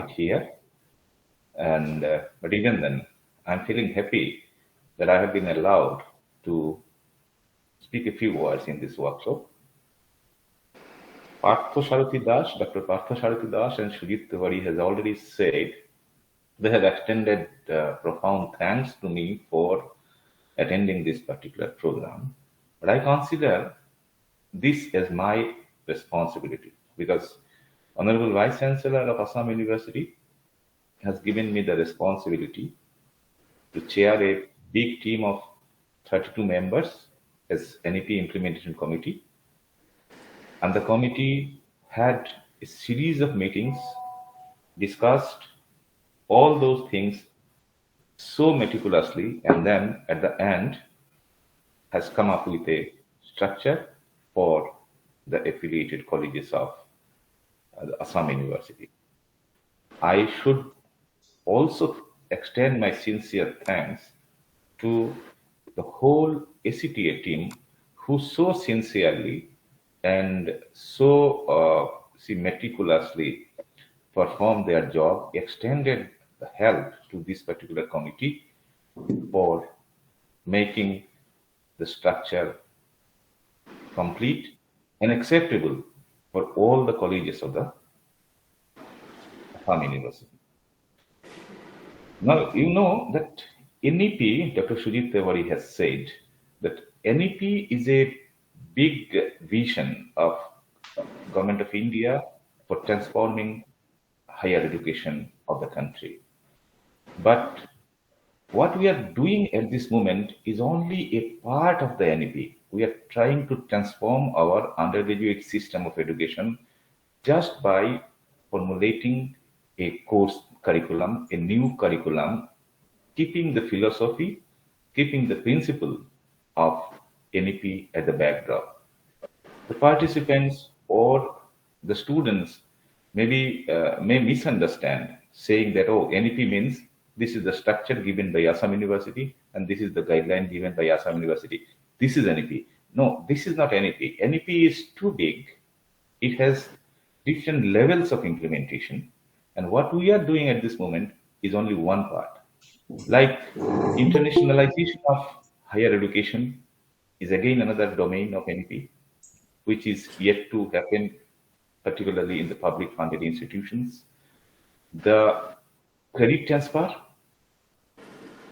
here. And but even then, I'm feeling happy that I have been allowed to speak a few words in this workshop. Dr. Partha Sarathi Das and Sujit Tiwari has already said they have extended profound thanks to me for attending this particular program. But I consider this as my responsibility because Honorable Vice Chancellor of Assam University has given me the responsibility to chair a big team of 32 members as NEP Implementation Committee. And the committee had a series of meetings, discussed all those things so meticulously, and then at the end has come up with a structure for the affiliated colleges of the Assam University. I should also extend my sincere thanks to the whole ACTA team who so sincerely and so meticulously performed their job, extended the help to this particular committee for making the structure complete and acceptable for all the colleges of the Assam University. Now, you know that NEP, Dr. Sujit Tiwari has said that NEP is a big vision of Government of India for transforming higher education of the country. But what we are doing at this moment is only a part of the NEP. We are trying to transform our undergraduate system of education just by formulating a course curriculum, a new curriculum, keeping the philosophy, keeping the principle of NEP at the backdrop. The participants or the students may misunderstand, saying that, oh, NEP means this is the structure given by Assam University and this is the guideline given by Assam University. This is NEP. No, this is not NEP. NEP is too big. It has different levels of implementation. And what we are doing at this moment is only one part. Like internationalization of higher education is again another domain of NEP, which is yet to happen, particularly in the public funded institutions. The credit transfer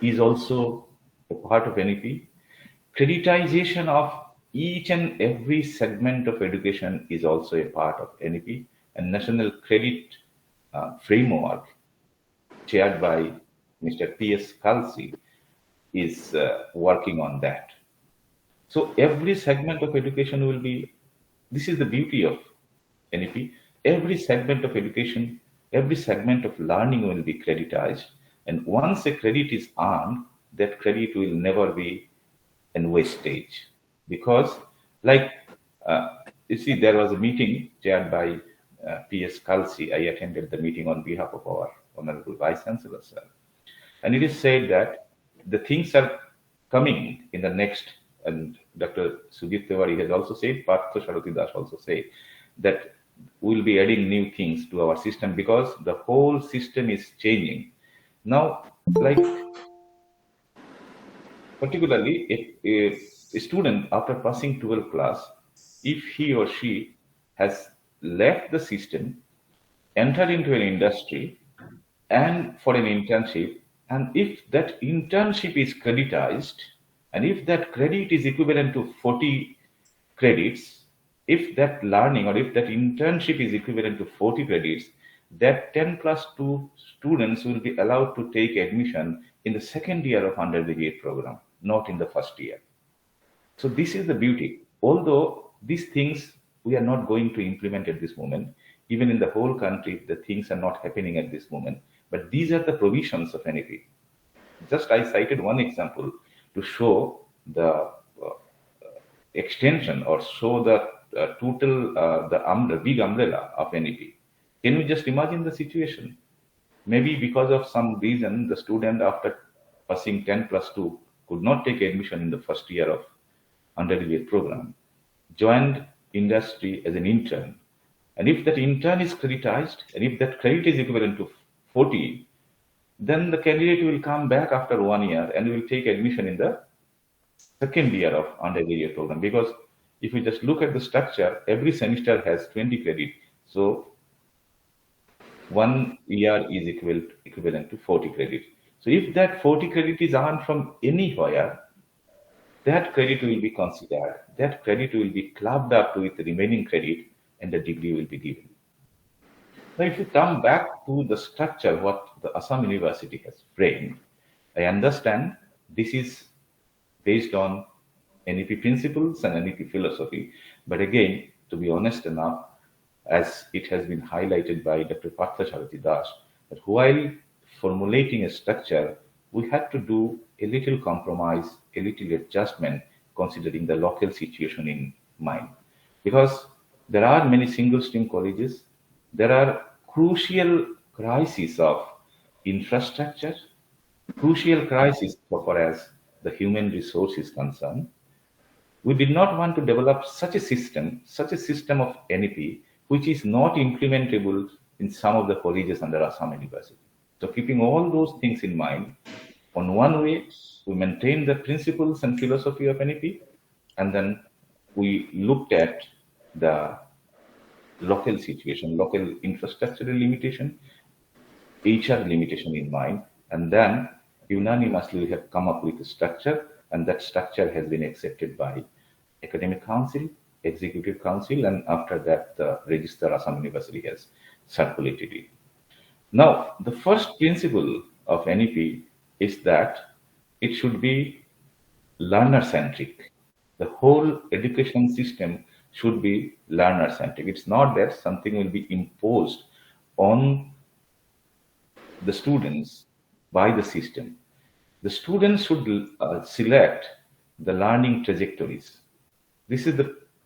is also a part of NEP. Creditization of each and every segment of education is also a part of NEP. And National Credit Framework, chaired by Mr. P.S. Kalsi, is working on that. So every segment of education will be, this is the beauty of NEP, every segment of education, every segment of learning will be creditized. And once a credit is earned, that credit will never be in wastage. Because like, you see, there was a meeting chaired by P.S. Kalsi. I attended the meeting on behalf of our Honorable Vice Chancellor, sir. And it is said that the things are coming in the next, and Dr. Sujit Tiwari has also said, Partha Sarathi Das also said, that we'll be adding new things to our system because the whole system is changing. Now, like, particularly a student after passing 12th class, if he or she has left the system, entered into an industry and for an internship, and if that internship is creditized, and if that credit is equivalent to 40 credits, if that learning or if that internship is equivalent to 40 credits, that 10+2 students will be allowed to take admission in the second year of undergraduate program, not in the first year. So this is the beauty. Although these things we are not going to implement at this moment, even in the whole country, the things are not happening at this moment. But these are the provisions of NEP. Just I cited one example to show the extension or show the total, the big umbrella of NEP. Can you just imagine the situation? Maybe because of some reason, the student after passing 10+2 could not take admission in the first year of undergraduate program, joined industry as an intern. And if that intern is creditized, and if that credit is equivalent to 40, then the candidate will come back after 1 year and will take admission in the second year of undergraduate program. Because if we just look at the structure, every semester has 20 credit. So 1 year is equivalent to 40 credit. So if that 40 credit is earned from anywhere, that credit will be considered. That credit will be clubbed up with the remaining credit and the degree will be given. Now, if you come back to the structure, what the Assam University has framed, I understand this is based on NEP principles and NEP philosophy. But again, to be honest enough, as it has been highlighted by Dr. Patharkandi, that while formulating a structure, we had to do a little compromise, a little adjustment, considering the local situation in mind. Because there are many single stream colleges, there are crucial crises of infrastructure, crucial crisis so far as the human resource is concerned. We did not want to develop such a system of NEP, which is not implementable in some of the colleges under Assam University. So keeping all those things in mind, on one way, we maintain the principles and philosophy of NEP, and then we looked at the local situation, local infrastructural limitation, HR limitation in mind, and then unanimously we have come up with a structure, and that structure has been accepted by Academic Council, Executive Council, and after that the Register Assam University has circulated it. Now, the first principle of NEP is that it should be learner-centric. The whole education system should be learner-centric. It's not that something will be imposed on the students by the system. The students should select the learning trajectories. This is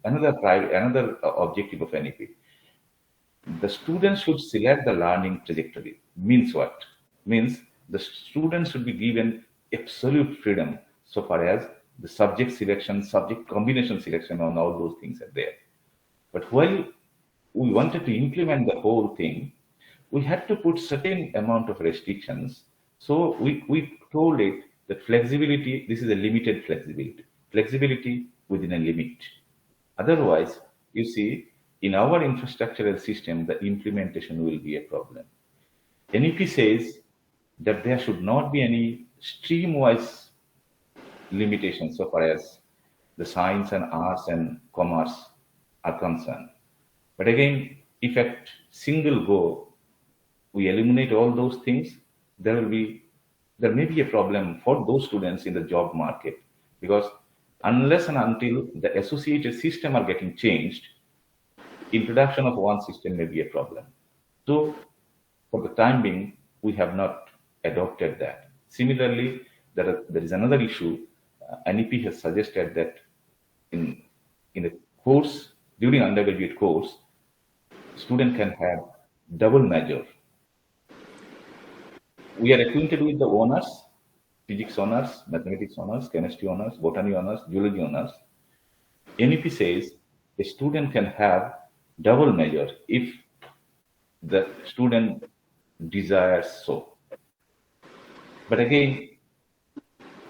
another objective of NEP. The students should select the learning trajectory. Means what? Means the students should be given absolute freedom so far as the subject selection, subject combination selection, and all those things are there. But while we wanted to implement the whole thing, we had to put certain amount of restrictions. So we told it that flexibility, this is a limited flexibility. Flexibility within a limit. Otherwise, you see, in our infrastructural system, the implementation will be a problem. NEP says that there should not be any stream-wise limitations so far as the science and arts and commerce are concerned. But again, if at single go we eliminate all those things, there may be a problem for those students in the job market, because unless and until the associated system are getting changed, introduction of one system may be a problem. So for the time being, we have not adopted that. Similarly, there is another issue. NEP has suggested that in a course, during undergraduate course, student can have double major. We are acquainted with the honors, physics honors, mathematics honors, chemistry honors, botany honors, geology honors. NEP says a student can have double major if the student desires so. But again,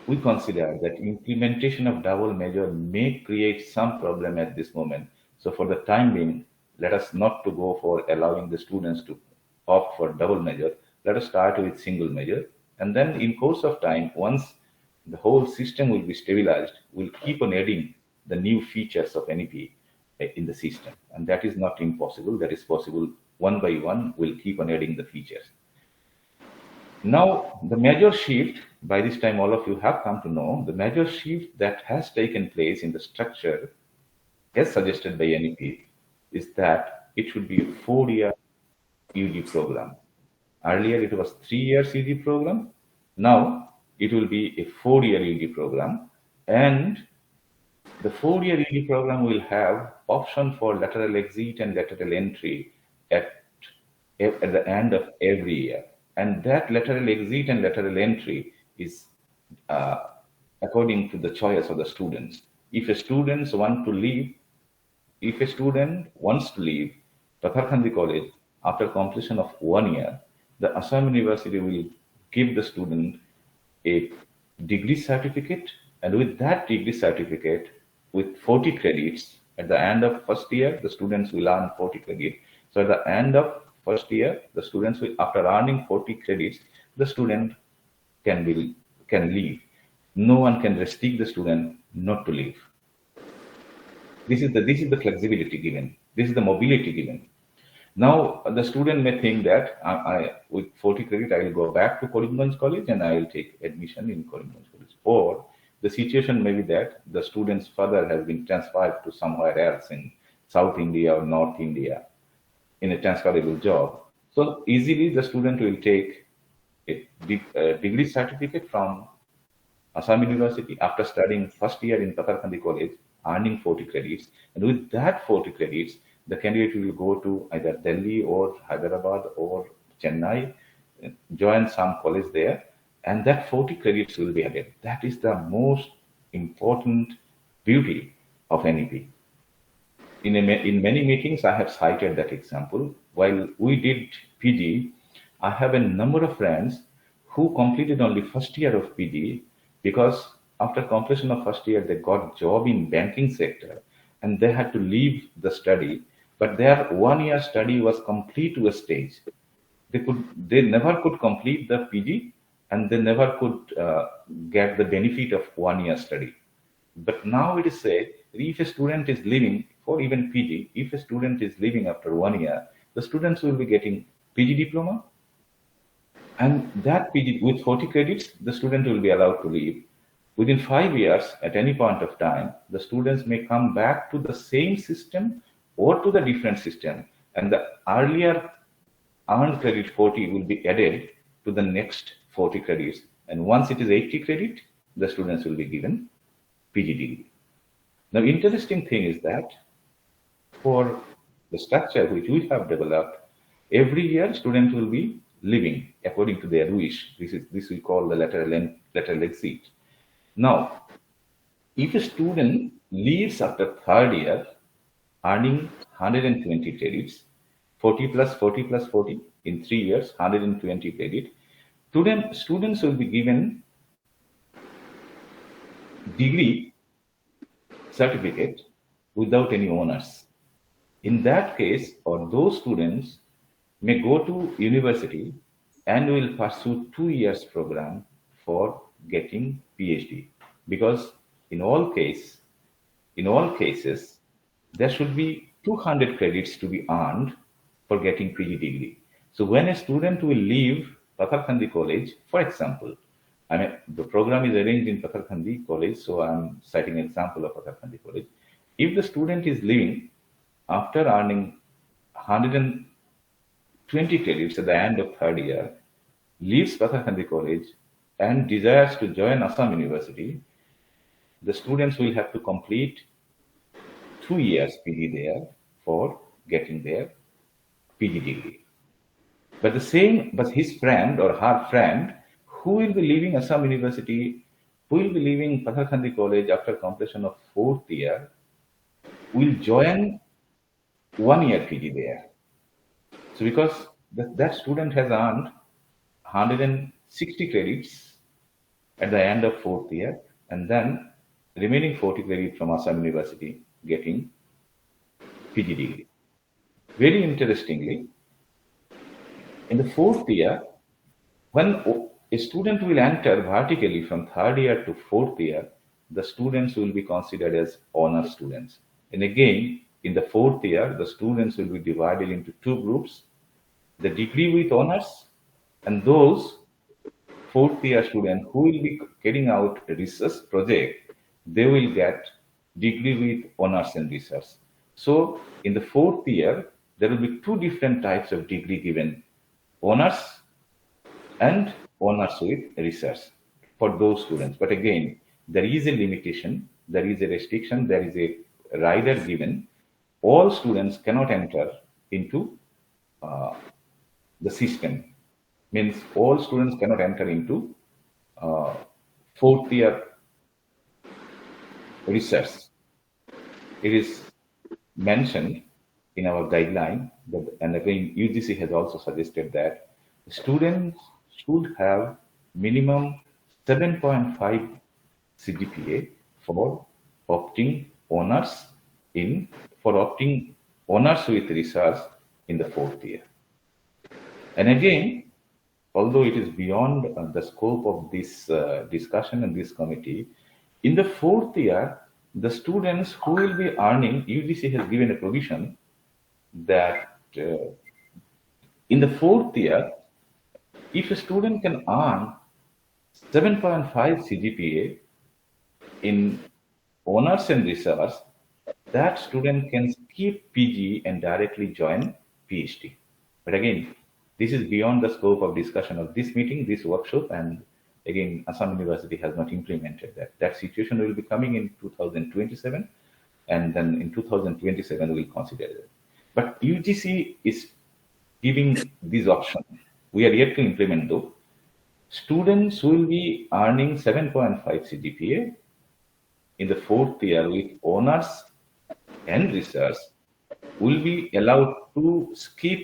we consider that implementation of double major may create some problem at this moment. So for the time being, let us not to go for allowing the students to opt for double major. Let us start with single major. And then in course of time, once the whole system will be stabilized, we'll keep on adding the new features of NEP in the system. And that is not impossible. That is possible one by one. We'll keep on adding the features. Now, the major shift, by this time all of you have come to know, the major shift that has taken place in the structure as suggested by NEP is that it should be a 4-year UG program. Earlier it was 3 years UG program. Now it will be a 4-year UG program, and the 4-year UG program will have option for lateral exit and lateral entry at the end of every year. And that lateral exit and lateral entry is according to the choice of the students. If a student wants to leave Patharkandi College after completion of 1 year, the Assam University will give the student a degree certificate, and with that degree certificate, with 40 credits, at the end of first year, the students will earn 40 credits. So at the end of first year, the students will, after earning 40 credits, the student can leave. No one can restrict the student not to leave. This is the flexibility given. This is the mobility given. Now the student may think that I with 40 credit I will go back to Karimganj College and I will take admission in Karimganj College. Or the situation may be that the student's father has been transferred to somewhere else in South India or North India in a transferable job. So easily the student will take a degree certificate from Assam University after studying first year in Patharkandi College, earning 40 credits. And with that 40 credits, the candidate will go to either Delhi or Hyderabad or Chennai, join some college there, and that 40 credits will be added. That is the most important beauty of NEP. In many meetings, I have cited that example. While we did PG, I have a number of friends who completed only first year of PG because after completion of first year, they got job in banking sector and they had to leave the study. But their 1 year study was complete to a stage. They never could complete the PG and they never could get the benefit of 1 year study. But now it is said, if a student is leaving for even PG, if a student is leaving after 1 year, the students will be getting PG diploma, and that PG with 40 credits, the student will be allowed to leave. Within 5 years, at any point of time, the students may come back to the same system or to the different system, and the earlier earned credit 40 will be added to the next 40 credits. And once it is 80 credit, the students will be given PG degree. Now, interesting thing is that for the structure which we have developed, every year students will be leaving according to their wish. This we call the lateral exit. Now, if a student leaves after third year, earning 120 credits, 40 plus 40 plus 40 in 3 years, 120 credit, students will be given degree certificate without any honors. In that case, or those students may go to university and will pursue 2 years program for getting PhD, because in all cases there should be 200 credits to be earned for getting PG degree. So when a student will leave Patharkandi College, for example, I mean the program is arranged in Patharkandi College, so I'm citing an example of Patharkandi College. If the student is leaving after earning 120 credits at the end of third year, leaves Patharkandi College and desires to join Assam University, the students will have to complete 2 years PG there for getting their PG degree. But his friend or her friend who will be leaving Assam University, who will be leaving Patharkandi College after completion of 4th year, will join 1 year PG there. So because that student has earned 160 credits at the end of 4th year, and then remaining 40 credits from Assam University getting PG degree. Very interestingly, in the 4th year, when a student will enter vertically from 3rd year to 4th year, the students will be considered as honor students. And again, in the 4th year, the students will be divided into 2 groups: the degree with honors and those 4th year students who will be carrying out a research project. They will get degree with honors and research. So in the 4th year, there will be 2 different types of degree given: honors and honors with research for those students. But again, there is a limitation, there is a restriction, there is a rider given. All students cannot enter into the system. Means all students cannot enter into 4th year research. It is mentioned in our guideline that, and again, UGC has also suggested that students should have minimum 7.5 CGPA for opting honors in for opting honors with research in the fourth year. And again, although it is beyond the scope of this discussion in this committee, in the fourth year, the students who will be earning, UGC has given a provision that in the fourth year, if a student can earn 7.5 CGPA in honors and research, that student can skip PG and directly join PhD. But again, this is beyond the scope of discussion of this meeting, this workshop, and again, Assam University has not implemented that. That situation will be coming in 2027, and then in 2027 we will consider it. But UGC is giving this option. We are yet to implement though. Students will be earning 7.5 CGPA in the fourth year with honors and research will be allowed to skip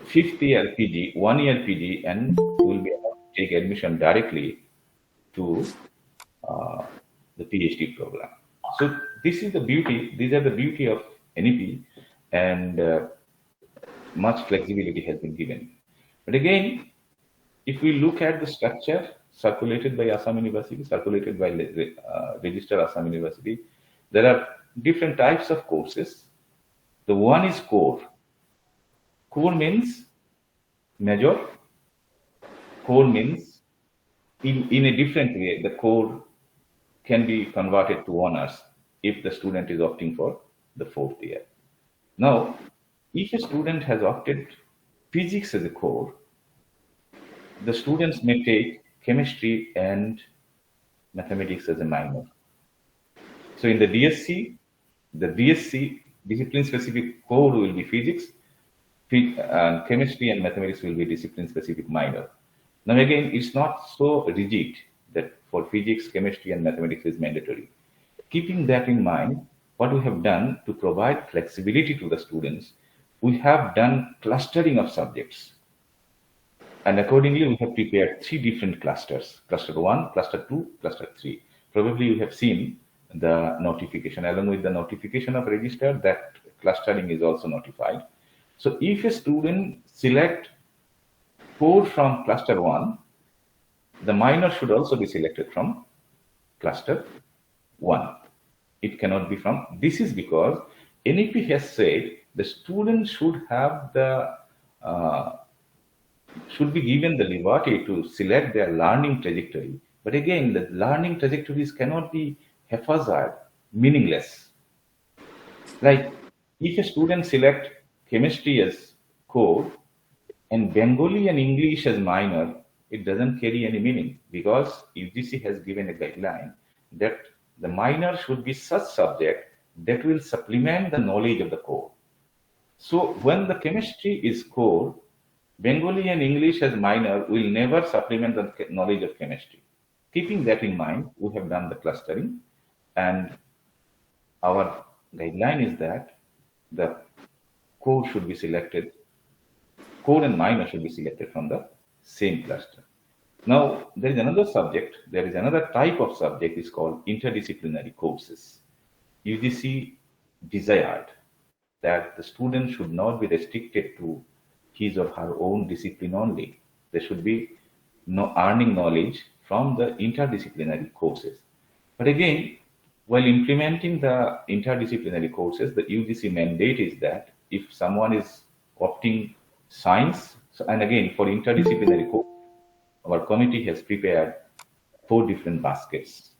fifth year PG, 1 year PG, and will be allowed to take admission directly to the PhD program. So this is the beauty. These are the beauty of NEP, and much flexibility has been given. But again, if we look at the structure circulated by Assam University, circulated by registered Assam University, there are different types of courses. The one is core. Core means major. Core means in a different way, the core can be converted to honors if the student is opting for the fourth year. Now, if a student has opted physics as a core, the students may take chemistry and mathematics as a minor. So in the DSC discipline-specific core will be physics, chemistry and mathematics will be discipline-specific minor. Now again, it's not so rigid that for physics, chemistry and mathematics is mandatory. Keeping that in mind, what we have done to provide flexibility to the students, we have done clustering of subjects. And accordingly, we have prepared 3 different clusters: cluster 1, cluster 2, cluster 3. Probably you have seen the notification. Along with the notification of register, that clustering is also notified. So if a student select core from cluster 1, the minor should also be selected from cluster 1. It cannot be from. This is because NEP has said the student should have the should be given the liberty to select their learning trajectory. But again, the learning trajectories cannot be haphazard, meaningless. Like if a student select chemistry as core and Bengali and English as minor, it doesn't carry any meaning because UGC has given a guideline that the minor should be such subject that will supplement the knowledge of the core. So when the chemistry is core, Bengali and English as minor will never supplement the knowledge of chemistry. Keeping that in mind, we have done the clustering, and our guideline is that the core should be selected, core and minor should be selected from the same cluster. Now, there is another subject, there is another type of subject is called interdisciplinary courses. UGC desired that the student should not be restricted to his or her own discipline only. There should be no earning knowledge from the interdisciplinary courses. But again, while implementing the interdisciplinary courses, the UGC mandate is that if someone is opting science, and again, for interdisciplinary courses, our committee has prepared 4 different baskets: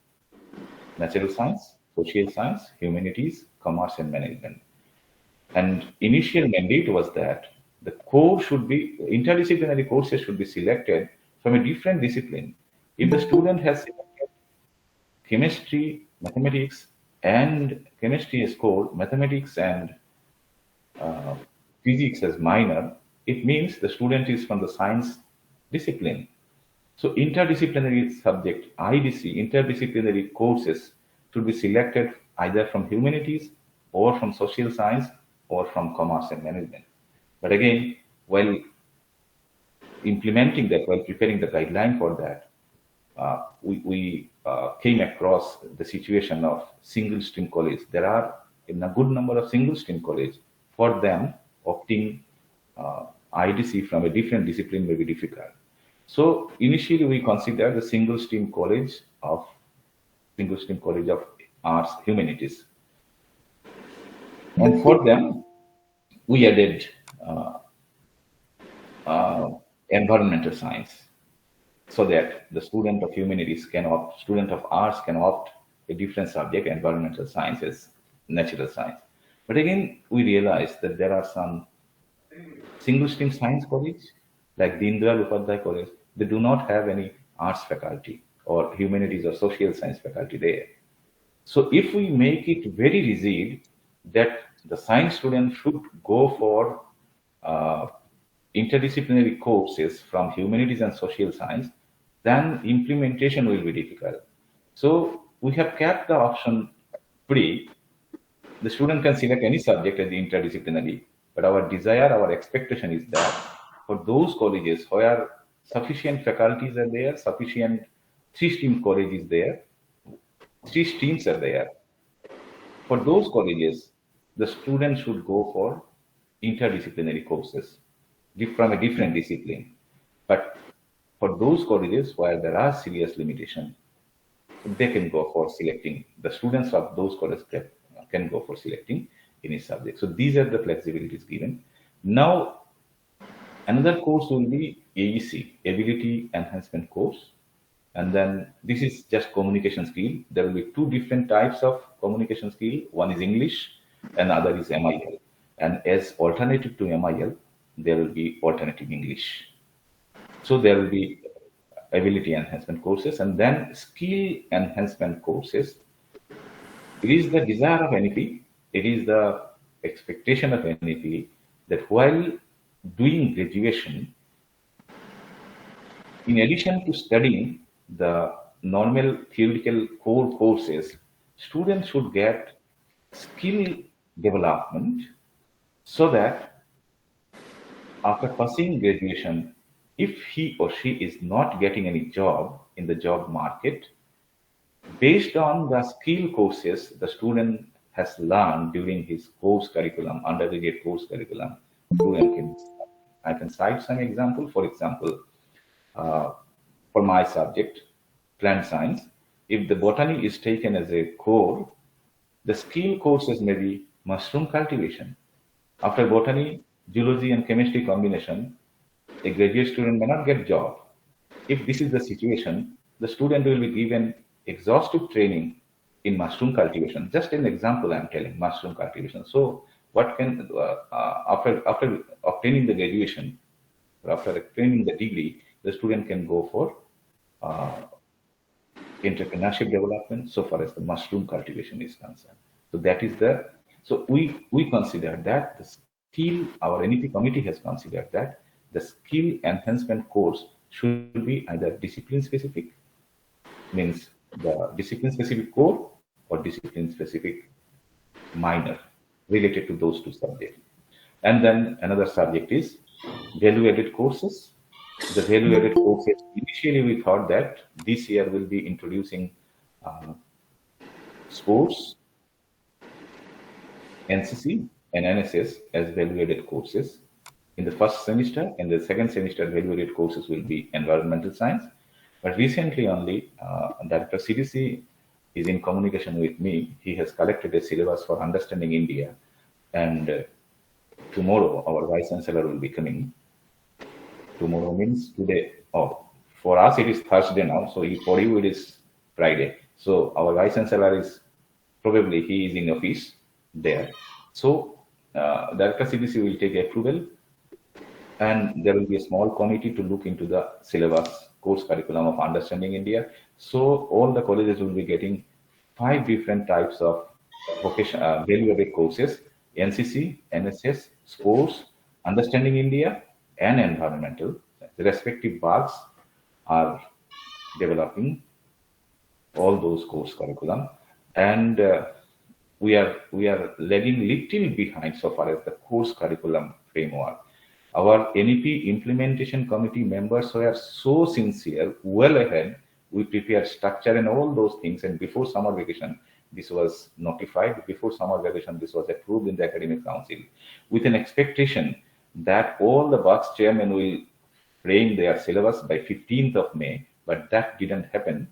natural science, social science, humanities, commerce, and management. And initial mandate was that the core should be, interdisciplinary courses should be selected from a different discipline. If the student has selected chemistry, mathematics, and chemistry as core, mathematics and physics as minor, it means the student is from the science discipline. So interdisciplinary subject, IDC, interdisciplinary courses should be selected either from humanities or from social science or from commerce and management. But again, while implementing that, while preparing the guideline for that, we came across the situation of single stream college. There are in a good number of single stream college. For them, opting IDC from a different discipline may be difficult. So initially, we considered the single stream college of arts humanities, and for them we added environmental science, so that the student of humanities student of arts can opt a different subject, environmental sciences, natural science. But again, we realized that there are some single stream science college, like Deendayal Upadhyay College, they do not have any arts faculty or humanities or social science faculty there. So if we make it very rigid that the science student should go for interdisciplinary courses from humanities and social science, then implementation will be difficult. So we have kept the option free. The student can select any subject as interdisciplinary, but our desire, our expectation is that for those colleges where sufficient faculties are there, sufficient three-stream college is there, three streams are there, for those colleges, the student should go for interdisciplinary courses from a different discipline. But for those colleges where there are serious limitations, they can go for selecting, the students of those colleges can go for selecting any subject. So these are the flexibilities given. Now, another course will be AEC, Ability Enhancement Course. And then this is just communication skill. There will be two different types of communication skill. One is English and other is MIL. And as alternative to MIL, there will be alternative English. So there will be ability enhancement courses and then skill enhancement courses. It is the desire of NEP, it is the expectation of NEP that while doing graduation, in addition to studying the normal theoretical core courses, students should get skill development so that after passing graduation, if he or she is not getting any job in the job market, based on the skill courses the student has learned during his course curriculum, undergraduate course curriculum, I can cite some example. For example, for my subject, plant science, if the botany is taken as a core, the skill courses may be mushroom cultivation. After botany, zoology and chemistry combination, a graduate student may not get job. If this is the situation, the student will be given exhaustive training in mushroom cultivation. Just an example I'm telling, mushroom cultivation. So what can, after obtaining the graduation, or after obtaining the degree, the student can go for entrepreneurship development so far as the mushroom cultivation is concerned. So that is the, so we consider that the skill, our NEP committee has considered that the skill enhancement course should be either discipline specific, means the discipline specific core, or discipline specific minor related to those two subjects. And then another subject is value added courses. The value added courses, initially we thought that this year we'll be introducing sports, NCC and NSS as value added courses in the first semester, and the second semester value added courses will be environmental science. But recently only, Director CDC is in communication with me. He has collected a syllabus for understanding India, and tomorrow our Vice Chancellor will be coming. Tomorrow means today. Oh, for us it is Thursday now, so for you it is Friday. So our Vice Chancellor is probably he is in office there. So Director CDC will take approval, and there will be a small committee to look into the syllabus course curriculum of understanding India. So all the colleges will be getting 5 different types of value added courses: NCC, NSS, sports, understanding India, and environmental. The respective BARCs are developing all those course curriculum, and we are lagging little behind so far as the course curriculum framework. Our NEP implementation committee members were so sincere, well ahead. We prepared structure and all those things. And before summer vacation, this was notified. Before summer vacation, this was approved in the academic council with an expectation that all the box chairmen will frame their syllabus by 15th of May, but that didn't happen.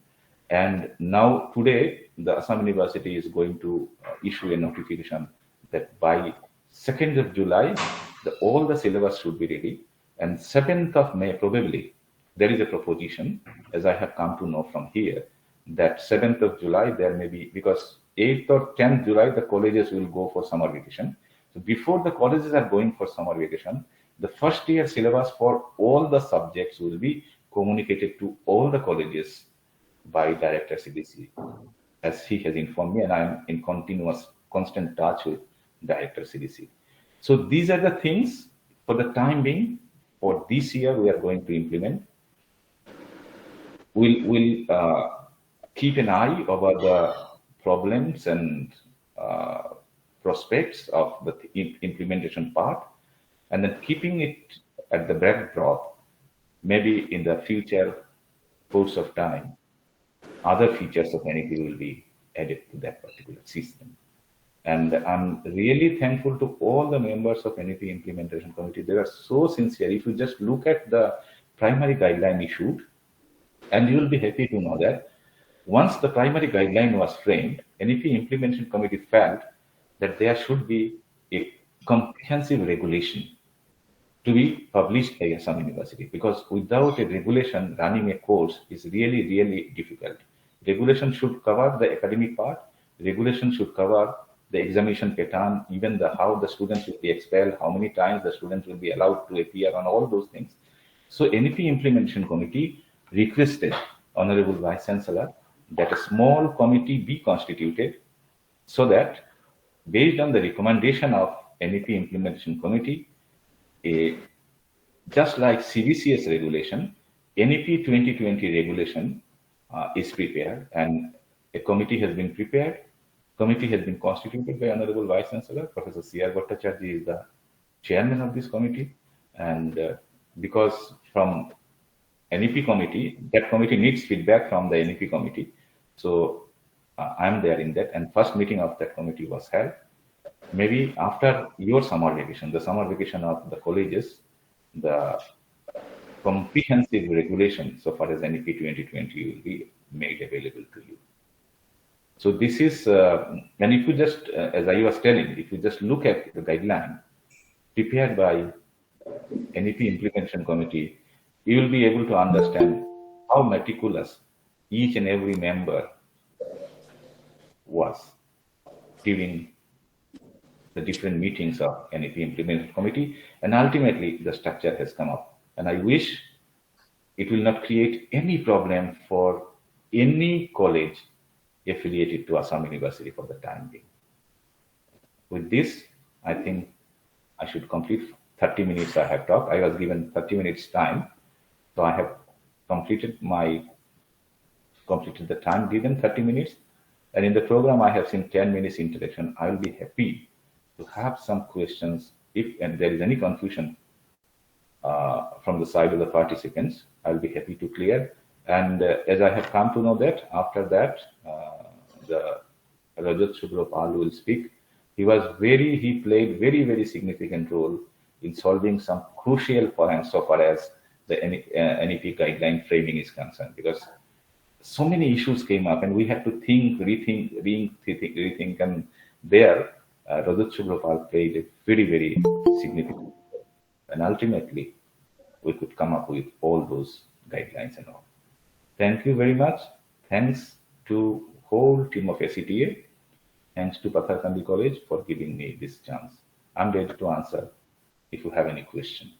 And now today, the Assam University is going to issue a notification that by 2nd of July, all the syllabus should be ready. And 7th of May, probably, there is a proposition, as I have come to know from here, that 7th of July, there may be, because 8th or 10th July, the colleges will go for summer vacation. So before the colleges are going for summer vacation, the first year syllabus for all the subjects will be communicated to all the colleges by Director CDC, as he has informed me, and I'm in constant touch with Director CDC. So these are the things for the time being. For this year, we are going to implement. We'll keep an eye over the problems and prospects of the implementation part, and then keeping it at the backdrop. Maybe in the future course of time, other features of NEP will be added to that particular system. And I'm really thankful to all the members of NEP Implementation Committee. They are so sincere. If you just look at the primary guideline issued, and you will be happy to know that once the primary guideline was framed, NEP Implementation Committee felt that there should be a comprehensive regulation to be published by Assam University, because without a regulation, running a course is really, really difficult. Regulation should cover the academic part. Regulation should cover the examination pattern, even how the students will be expelled, how many times the students will be allowed to appear on all those things. So NEP Implementation Committee requested Honorable Vice Chancellor that a small committee be constituted so that based on the recommendation of NEP Implementation Committee, just like CBCS regulation, NEP 2020 regulation is prepared, and a committee has been prepared. Committee has been constituted by Honorable Vice Chancellor. Professor C.R. Bhattacharya is the chairman of this committee, and because from NEP committee, that committee needs feedback from the NEP committee. So I'm there in that, and first meeting of that committee was held. Maybe after your summer vacation, the summer vacation of the colleges, the comprehensive regulation so far as NEP 2020 will be made available to you. So this is, and if you just, as I was telling, if you just look at the guideline prepared by NEP Implementation Committee, you will be able to understand how meticulous each and every member was during the different meetings of NEP Implementation Committee, and ultimately the structure has come up. And I wish it will not create any problem for any college affiliated to Assam University for the time being. With this, I think I should complete 30 minutes I have talked. I was given 30 minutes time, so I have completed the time given, 30 minutes. And in the program, I have seen 10 minutes introduction. I will be happy to have some questions if and there is any confusion from the side of the participants. I'll be happy to clear. And as I have come to know that, after that, the Rajat Subropal will speak. He played very, very significant role in solving some crucial points so far as the NEP guideline framing is concerned, because so many issues came up and we had to think, rethink, and there, Rajat Subropal played a very, very significant role. And ultimately, we could come up with all those guidelines and all. Thank you very much. Thanks to whole team of ACTA. Thanks to Patharkandi College for giving me this chance. I'm ready to answer if you have any question.